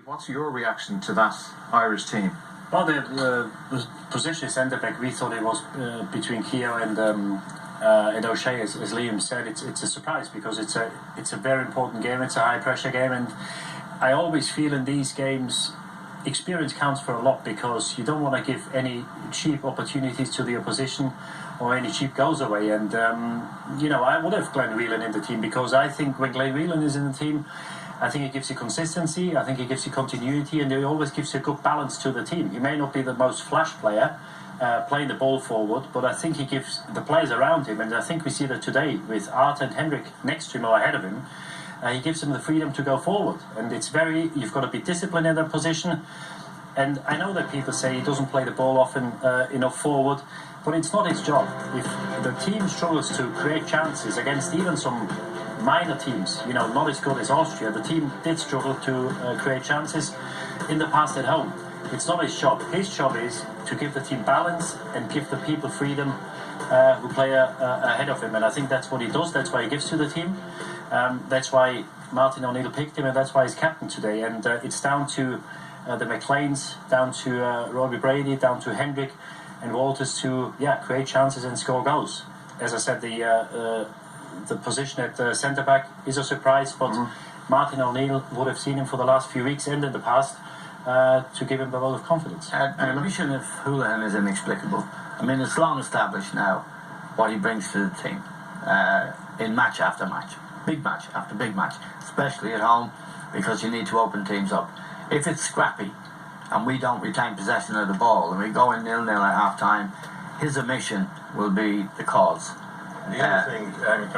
What's your reaction to that Irish team? Well, the position centre back, we thought it was between Keogh and O'Shea, as Liam said. It's a surprise because it's a very important game. It's a high pressure game, and I always feel in these games experience counts for a lot, because you don't want to give any cheap opportunities to the opposition or any cheap goals away. And I would have Glenn Whelan in the team, because I think when Glenn Whelan is in the team, I think it gives you consistency, I think it gives you continuity, and it always gives you a good balance to the team. He may not be the most flash player playing the ball forward, but I think he gives the players around him, and I think we see that today with Art and Hendrik next to him or ahead of him. He gives them the freedom to go forward, and you've got to be disciplined in that position. And I know that people say he doesn't play the ball often enough forward, but it's not his job. If the team struggles to create chances against even some minor teams, not as good as Austria, the team did struggle to create chances in the past at home. It's not his job. His job is to give the team balance and give the people freedom who play ahead of him, and I think that's what he does. That's why he gives to the team. That's why Martin O'Neill picked him, and that's why he's captain today. And it's down to the McLeans, down to Robbie Brady, down to Hendrik and Walters to create chances and score goals. As I said, the position at centre back is a surprise, but Martin O'Neill would have seen him for the last few weeks and in the past to give him a lot of confidence. The mission of Hoolahan is inexplicable. I mean, it's long established now what he brings to the team in match after match, big match after big match, especially at home, because you need to open teams up. If it's scrappy and we don't retain possession of the ball and we go in 0-0 at half time, his omission will be the cause. The other thing,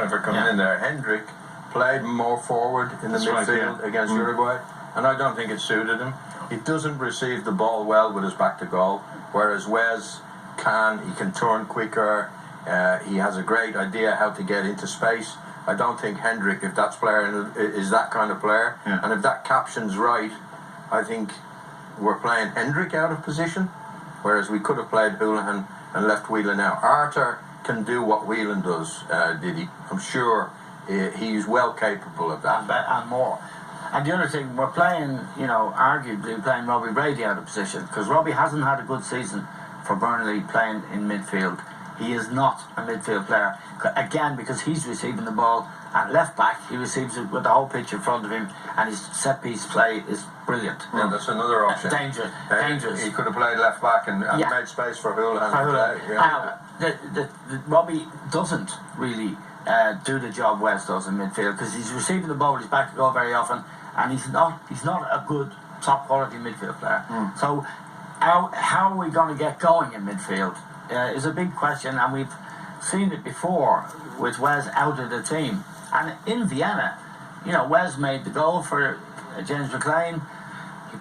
for coming in there, Hendrik played more forward in the midfield against Uruguay, and I don't think it suited him. He doesn't receive the ball well with his back to goal, whereas Wes he can turn quicker, he has a great idea how to get into space. I don't think Hendrik, if that's player, is that kind of player, and if that caption's right, I think we're playing Hendrik out of position, whereas we could have played Hoolahan and left Whelan out. Arthur can do what Whelan does, Diddy. I'm sure he's well capable of that. And more. And the other thing, we're playing, arguably playing Robbie Brady out of position, because Robbie hasn't had a good season for Burnley playing in midfield. He is not a midfield player. Again, because he's receiving the ball at left back, he receives it with the whole pitch in front of him, and his set piece play is brilliant. Yeah, that's another option. Dangerous. He could have played left back and made space for Hoolahan to play. Robbie doesn't really do the job Wes does in midfield, because he's receiving the ball with his back to goal very often, and he's not a good top quality midfield player. So how are we going to get going in midfield is a big question, and we've seen it before with Wes out of the team. And in Vienna, Wes made the goal for James McLean.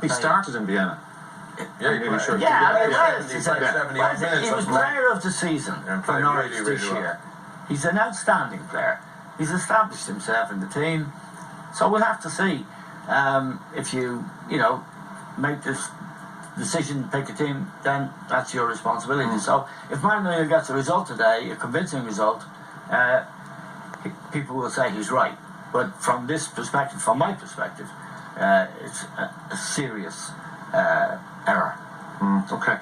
He started in Vienna. Yeah, he really should. He was player of the season for Norwich this year. He's an outstanding player. He's established himself in the team. So we'll have to see if you make this decision to pick a team, then that's your responsibility. So if Manuel gets a result today, a convincing result, people will say he's right. But from this perspective, from my perspective, it's a serious error. Okay.